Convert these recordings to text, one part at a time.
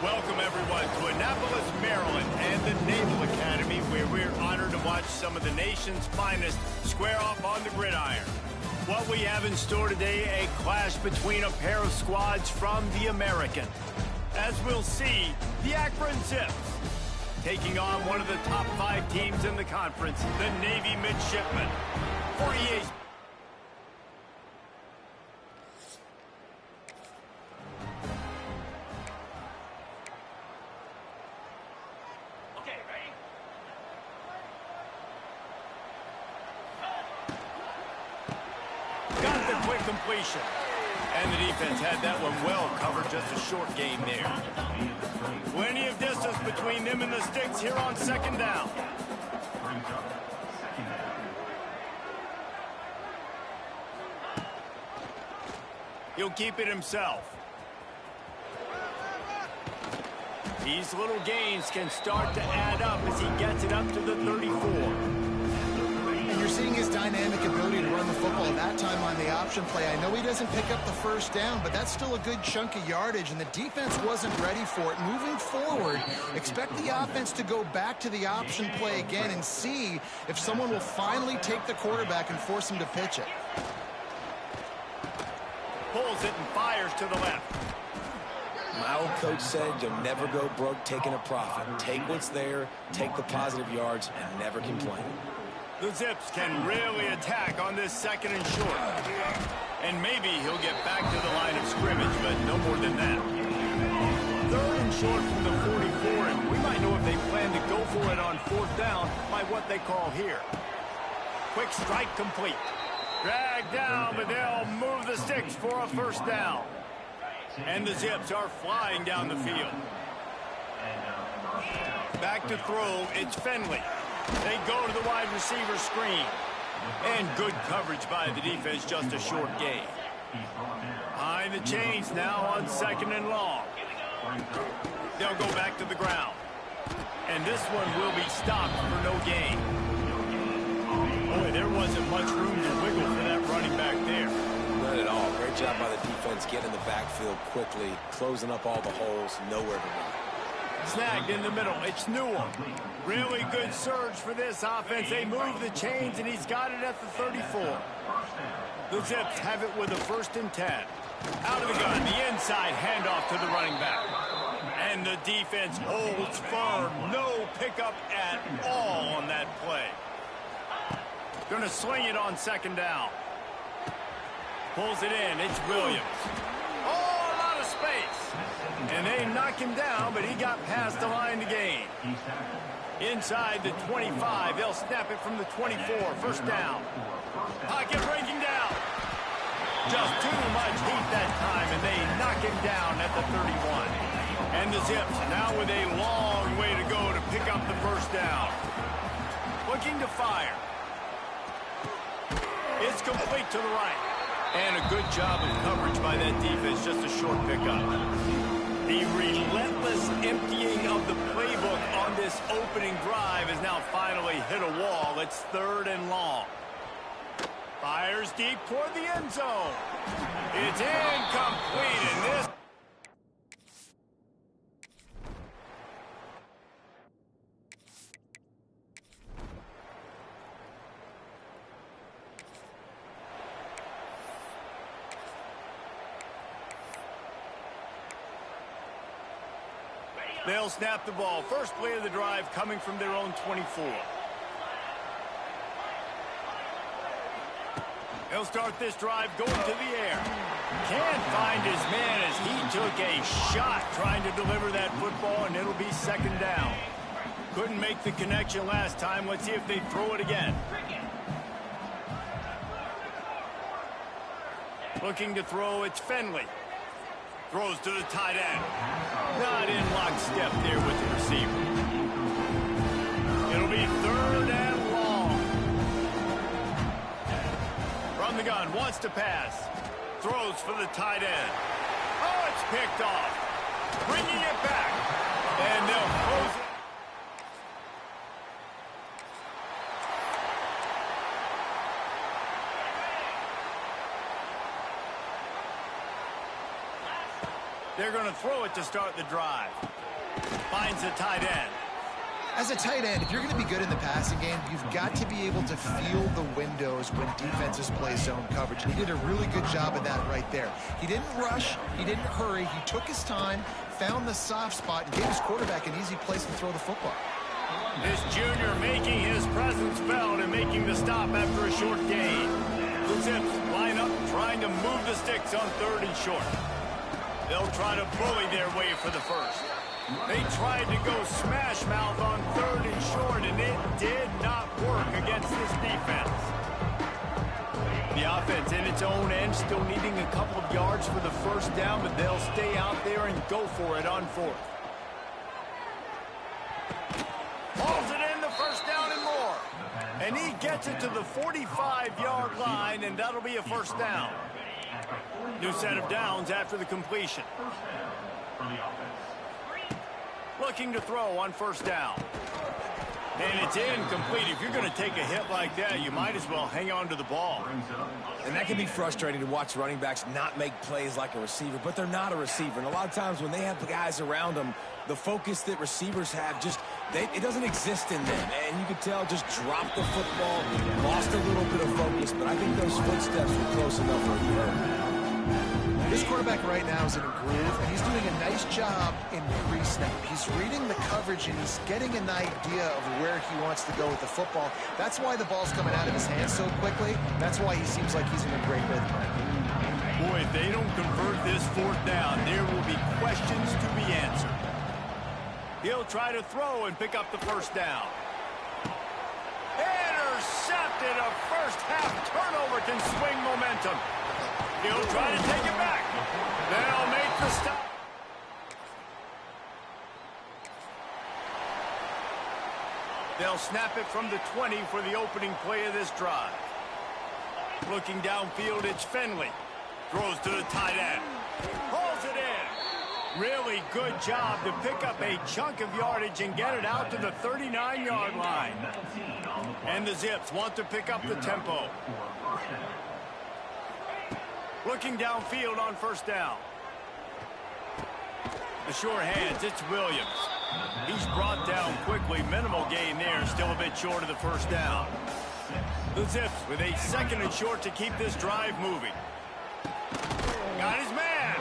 Welcome, everyone, to Annapolis, Maryland, and the Naval Academy, where we're honored to watch some of the nation's finest square off on the gridiron. What we have in store today, a clash between a pair of squads from the American. As we'll see, the Akron Zips taking on one of the top 5 teams in the conference, the Navy Midshipmen. 48. Got the quick completion. And the defense had that one well covered, just a short gain there. Plenty of distance between them and the sticks here on second down. He'll keep it himself. These little gains can start to add up as he gets it up to the 34. And you're seeing his dynamic ability to run the football that time on the option play. I know he doesn't pick up the first down, but that's still a good chunk of yardage, and the defense wasn't ready for it. Moving forward, expect the offense to go back to the option play again and see if someone will finally take the quarterback and force him to pitch it. Pulls it and fires to the left. My old coach said you'll never go broke taking a profit. Take what's there, take the positive yards, and never complain. The Zips can really attack on this second and short. And maybe he'll get back to the line of scrimmage, but no more than that. Third and short from the 44, and we might know if they plan to go for it on fourth down by what they call here. Quick strike complete. Dragged down, but they'll move the sticks for a first down. And the Zips are flying down the field. Back to throw, it's Finley. They go to the wide receiver screen. And good coverage by the defense, just a short gain. Behind the chains now on second and long. They'll go back to the ground. And this one will be stopped for no gain. Boy, there wasn't much room to wiggle for that running back there. Not at all. Great job by the defense getting in the backfield quickly, closing up all the holes, nowhere to run. Snagged in the middle. It's Newell. Really good surge for this offense. They move the chains, and he's got it at the 34. The Zips have it with a 1st and 10. Out of the gun, the inside handoff to the running back. And the defense holds firm. No pickup at all on that play. Gonna sling it on second down. Pulls it in. It's Williams. Oh, a lot of space. And they knock him down, but he got past the line to gain. Inside the 25. They'll snap it from the 24. First down. Pocket breaking down. Just too much heat that time, and they knock him down at the 31. And the Zips now with a long way to go to pick up the first down. Looking to fire. It's complete to the right. And a good job of coverage by that defense, just a short pickup. The relentless emptying of the playbook on this opening drive has now finally hit a wall. It's 3rd and long. Fires deep toward the end zone. It's incomplete, and this... They'll snap the ball. First play of the drive coming from their own 24. He'll start this drive going to the air. Can't find his man as he took a shot trying to deliver that football, and it'll be second down. Couldn't make the connection last time. Let's see if they throw it again. Looking to throw, it's Finley. Throws to the tight end. Not in lockstep there with the receiver. It'll be 3rd and long. From the gun, wants to pass. Throws for the tight end. Oh, it's picked off. Bringing it back. And they'll close it. They're going to throw it to start the drive. Finds the tight end. As a tight end, if you're going to be good in the passing game, you've got to be able to feel the windows when defenses play zone coverage. And he did a really good job of that right there. He didn't rush. He didn't hurry. He took his time, found the soft spot, and gave his quarterback an easy place to throw the football. This junior making his presence felt and making the stop after a short gain. The Zips line up trying to move the sticks on 3rd and short. They'll try to bully their way for the first. They tried to go smash mouth on 3rd and short, and it did not work against this defense. The offense in its own end still needing a couple of yards for the first down, but they'll stay out there and go for it on 4th. Hauls it in, the first down and more. And he gets it to the 45-yard line, and that'll be a first down. New set of downs after the completion. Looking to throw on first down. And it's incomplete. If you're going to take a hit like that, you might as well hang on to the ball. And that can be frustrating to watch running backs not make plays like a receiver, but they're not a receiver. And a lot of times when they have the guys around them, the focus that receivers have it doesn't exist in them. And you can tell just dropped the football, lost a little bit of focus, but I think those footsteps were close enough for you hurt. This quarterback right now is in a groove, and he's doing a nice job in pre-snap. He's reading the coverage, and he's getting an idea of where he wants to go with the football. That's why the ball's coming out of his hands so quickly. That's why he seems like he's in a great rhythm. Boy, if they don't convert this 4th down, there will be questions to be answered. He'll try to throw and pick up the first down. Intercepted. A first-half turnover can swing momentum. He'll try to take it back. They'll make the stop. They'll snap it from the 20 for the opening play of this drive. Looking downfield, it's Finley. Throws to the tight end. Pulls it in. Really good job to pick up a chunk of yardage and get it out to the 39-yard line. And the Zips want to pick up the tempo. Looking downfield on first down. The sure hands, it's Williams. He's brought down quickly. Minimal gain there, still a bit short of the first down. The Zips with a 2nd and short to keep this drive moving. Got his man.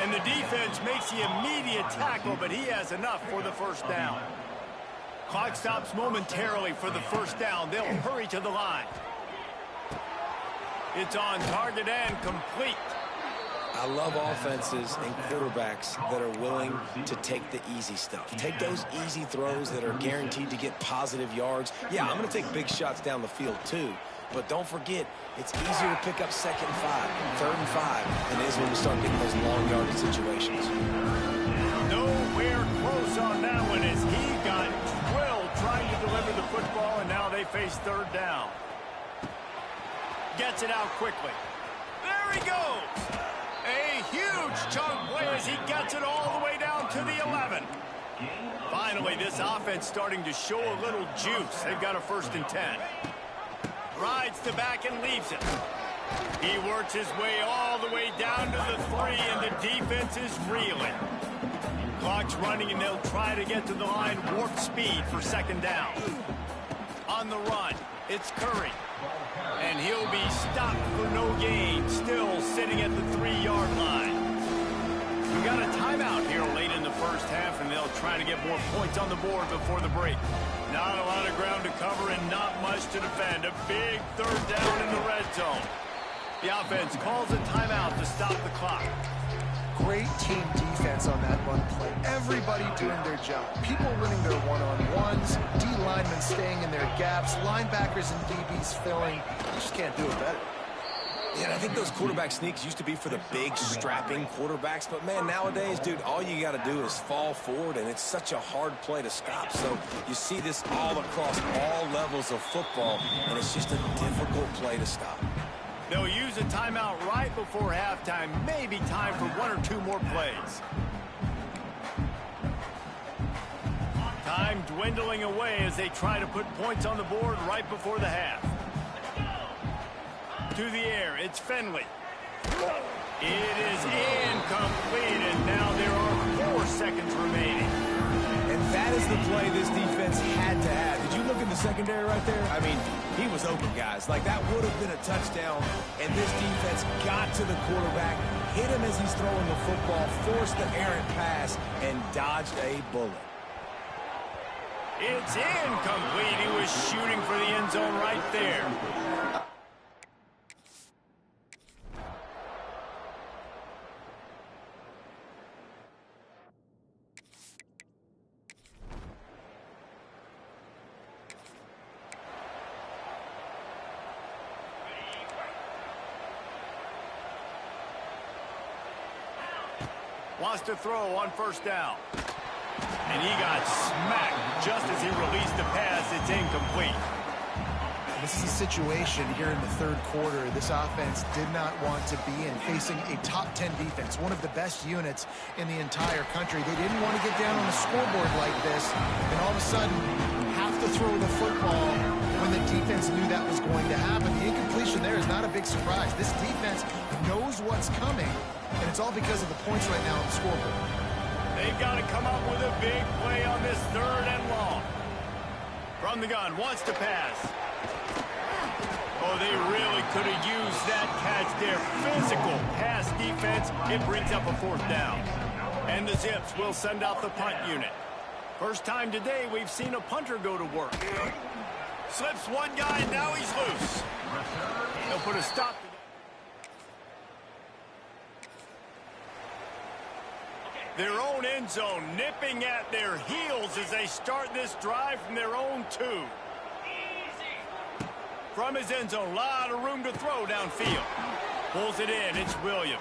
And the defense makes the immediate tackle, but he has enough for the first down. Clock stops momentarily for the first down. They'll hurry to the line. It's on target and complete. I love offenses and quarterbacks that are willing to take the easy stuff. Take those easy throws that are guaranteed to get positive yards. Yeah, I'm going to take big shots down the field too. But don't forget, it's easier to pick up 2nd and 5, 3rd and 5 than it is when we start getting those long yardage situations. Nowhere close on that one as he got drilled trying to deliver the football, and now they face 3rd down. Gets it out quickly. There he goes. A huge chunk play as he gets it all the way down to the 11. Finally, this offense starting to show a little juice. They've got a 1st and 10. Rides the back and leaves it. He works his way all the way down to the 3, and the defense is reeling. Clock's running, and they'll try to get to the line warp speed for 2nd down. On the run, it's Curry. And he'll be stopped for no gain, still sitting at the 3-yard line. We got a timeout here late in the first half, and they'll try to get more points on the board before the break. Not a lot of ground to cover and not much to defend. A big 3rd down in the red zone. The offense calls a timeout to stop the clock. Great team defense on that run play. Everybody doing their job. People winning their one-on-ones, D linemen staying in their gaps, linebackers and DBs filling. You just can't do it better. Yeah, and I think those quarterback sneaks used to be for the big, strapping quarterbacks. But, man, nowadays, dude, all you got to do is fall forward, and it's such a hard play to stop. So you see this all across all levels of football, and it's just a difficult play to stop. They'll use a timeout right before halftime. Maybe time for 1 or 2 more plays. Time dwindling away as they try to put points on the board right before the half. To the air, it's Finley. It is incomplete, and now there are 4 seconds remaining. And that is the play this defense had to have. Did you look at the secondary right there? I mean, he was open, guys. Like, that would have been a touchdown, and this defense got to the quarterback, hit him as he's throwing the football, forced the errant pass, and dodged a bullet. It's incomplete. He was shooting for the end zone right there. Wants to throw on first down. And he got smacked just as he released the pass. It's incomplete. This is a situation here in the third quarter this offense did not want to be in, facing a top 10 defense, one of the best units in the entire country. They didn't want to get down on the scoreboard like this, and all of a sudden have to throw the football when the defense knew that was going to happen. The incompletion there is not a big surprise. This defense knows what's coming, and it's all because of the points right now on the scoreboard. They've got to come up with a big play on this 3rd and long. From the gun, wants to pass. Oh, they really could have used that catch there. Physical pass defense. It brings up a 4th down. And the Zips will send out the punt unit. First time today we've seen a punter go to work. Slips one guy, and now he's loose. They'll put a stop to their own end zone, nipping at their heels as they start this drive from their own 2. From his end zone, a lot of room to throw downfield. Pulls it in, it's Williams.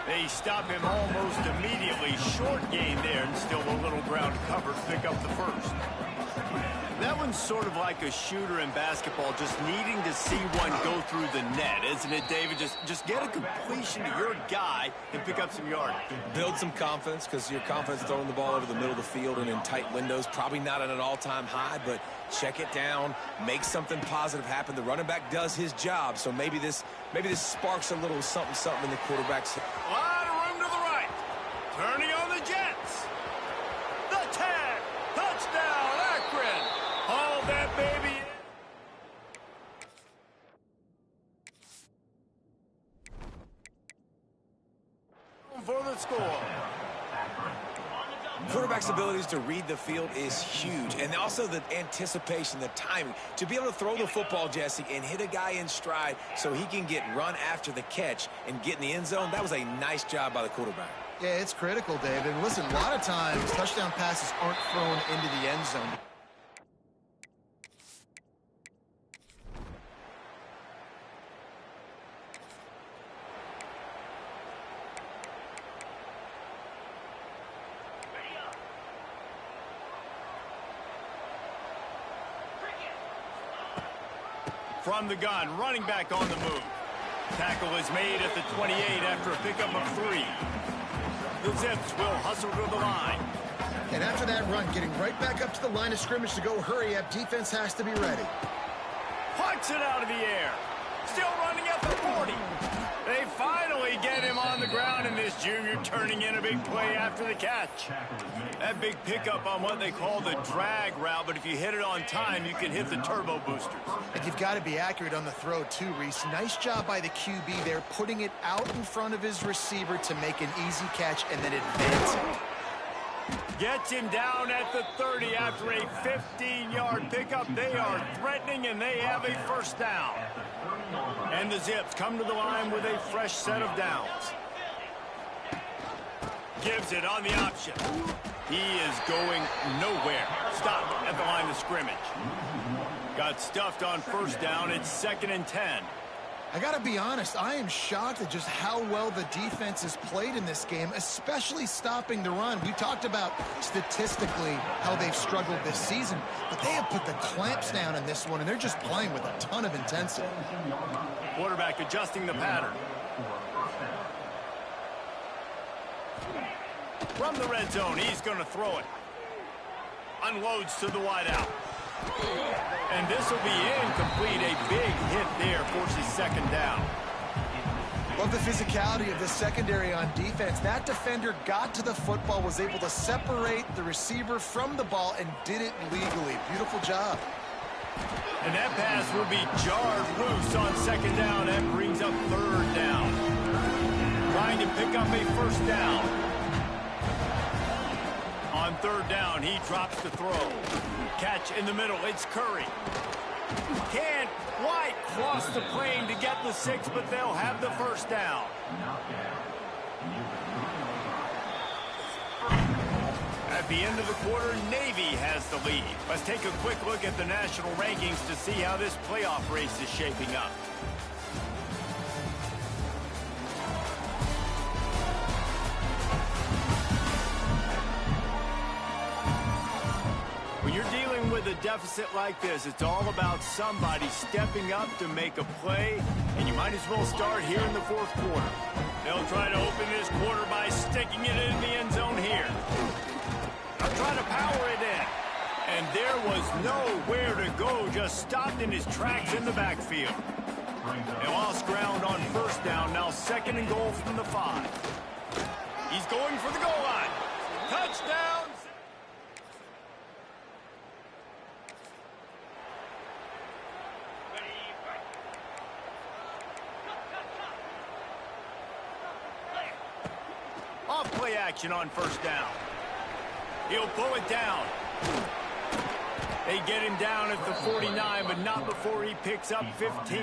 They stop him almost immediately. Short gain there, and still a little ground cover to pick up the first. That one's sort of like a shooter in basketball, just needing to see one go through the net, isn't it, David? Just get a completion to your guy and pick up some yardage. Build some confidence, because your confidence throwing the ball over the middle of the field and in tight windows, probably not at an all-time high, but check it down, make something positive happen. The running back does his job, so maybe this sparks a little something in the quarterback's. A lot of room to the right. Turning on the Jets. The tag. Touchdown, Akron. Hold that baby in. For the score. Quarterback's abilities to read the field is huge, and also the anticipation, the timing. To be able to throw the football, Jesse, and hit a guy in stride so he can get run after the catch and get in the end zone, that was a nice job by the quarterback. Yeah, it's critical, David. Listen, a lot of times touchdown passes aren't thrown into the end zone. From the gun, running back on the move. Tackle is made at the 28 after a pickup of 3. The Zips will hustle to the line. And after that run, getting right back up to the line of scrimmage to go hurry up, defense has to be ready. Punts it out of the air. Still running at the 40. They finally get him on the ground, and this junior turning in a big play after the catch. That big pickup on what they call the drag route, but if you hit it on time, you can hit the turbo boosters. And you've got to be accurate on the throw, too, Reese. Nice job by the QB there, putting it out in front of his receiver to make an easy catch and then advancing. Gets him down at the 30 after a 15-yard pickup. They are threatening, and they have a first down. And the Zips come to the line with a fresh set of downs. Gives it on the option. He is going nowhere. Stopped at the line of scrimmage. Got stuffed on first down. It's 2nd and 10. I got to be honest, I am shocked at just how well the defense has played in this game, especially stopping the run. We talked about statistically how they've struggled this season, but they have put the clamps down in this one, and they're just playing with a ton of intensity. Quarterback adjusting the pattern. From the red zone, he's going to throw it. Unloads to the wideout. And this will be incomplete. A big hit there forces 2nd down. Love the physicality of this secondary on defense. That defender got to the football, was able to separate the receiver from the ball, and did it legally. Beautiful job. And that pass will be jarred loose on second down. That brings up third down. Trying to pick up a first down. On third down, he drops the throw. Catch in the middle. It's Curry. Can't quite cross the plane to get the 6, but they'll have the first down. At the end of the quarter, Navy has the lead. Let's take a quick look at the national rankings to see how this playoff race is shaping up. When you're dealing with a deficit like this, it's all about somebody stepping up to make a play, and you might as well start here in the fourth quarter. They'll try to open this quarter by sticking it in the end zone here. They'll try to power it in. And there was nowhere to go, just stopped in his tracks in the backfield. They lost ground on first down, now second and goal from the 5. He's going for the goal line. Touchdown! Off play action on first down. He'll pull it down. They get him down at the 49, but not before he picks up 15.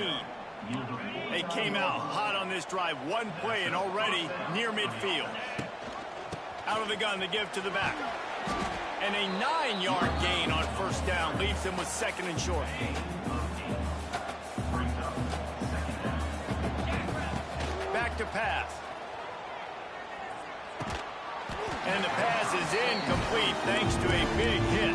They came out hot on this drive. One play and already near midfield. Out of the gun, the give to the back. And a 9-yard gain on first down leaves him with second and short. Back to pass. And the pass is incomplete thanks to a big hit.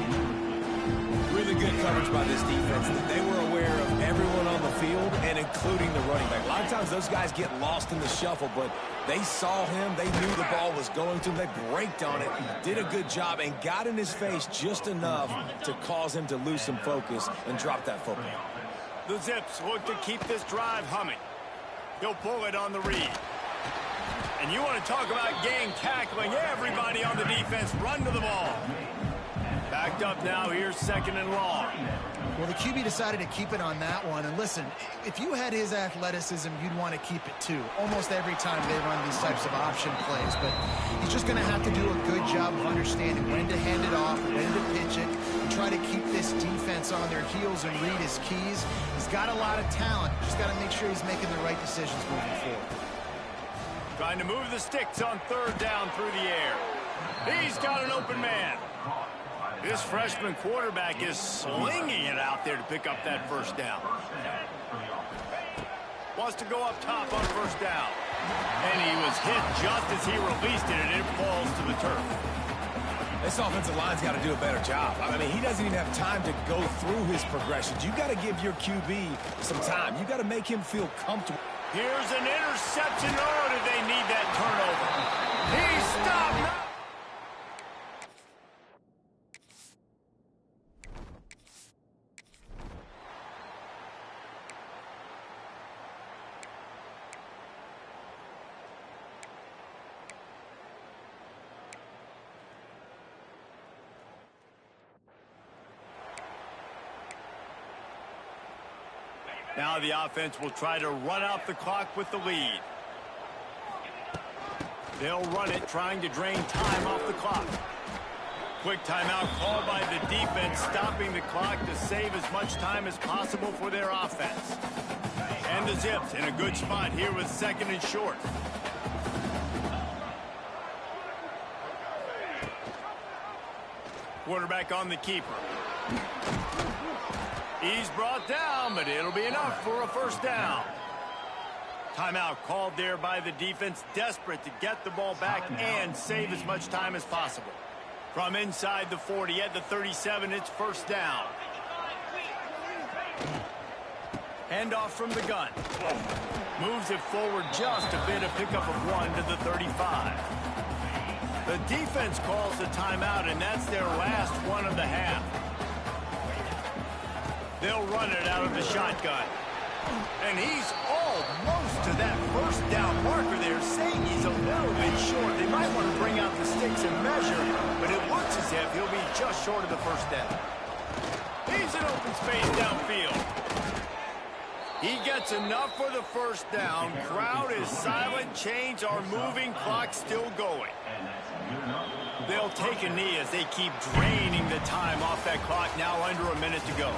Really good coverage by this defense. They were aware of everyone on the field and including the running back. A lot of times those guys get lost in the shuffle, but they saw him. They knew the ball was going to him. They braked on it, did a good job, and got in his face just enough to cause him to lose some focus and drop that football. The Zips look to keep this drive humming. He'll pull it on the read. And you want to talk about gang tackling. Everybody on the defense run to the ball. Backed up now. Here's second and long. Well, the QB decided to keep it on that one. And listen, if you had his athleticism, you'd want to keep it too. Almost every time they run these types of option plays. But he's just going to have to do a good job of understanding when to hand it off, when to pitch it, and try to keep this defense on their heels and read his keys. He's got a lot of talent. Just got to make sure he's making the right decisions moving forward. Trying to move the sticks on third down through the air. He's got an open man. This freshman quarterback is slinging it out there to pick up that first down. Wants to go up top on first down. And he was hit just as he released it, and it falls to the turf. This offensive line's got to do a better job. I mean, he doesn't even have time to go through his progressions. You got to give your QB some time. You got to make him feel comfortable. Here's an interception. Oh, did they need that turnover? He stopped. Now the offense will try to run out the clock with the lead. They'll run it, trying to drain time off the clock. Quick timeout called by the defense, stopping the clock to save as much time as possible for their offense. And the Zips in a good spot here with second and short. Quarterback on the keeper. He's brought down, but it'll be enough for a first down. Timeout called there by the defense, desperate to get the ball back and save as much time as possible. From inside the 40 at the 37, it's first down. Handoff from the gun. Moves it forward just a bit, a pickup of 1 to the 35. The defense calls a timeout, and that's their last one of the half. They'll run it out of the shotgun. And he's almost to that first down marker there, saying he's a little bit short. They might want to bring out the sticks and measure, but it looks as if he'll be just short of the first down. He's in open space downfield. He gets enough for the first down. Crowd is silent. Chains are moving. Clock still going. They'll take a knee as they keep draining the time off that clock. Now under a minute to go.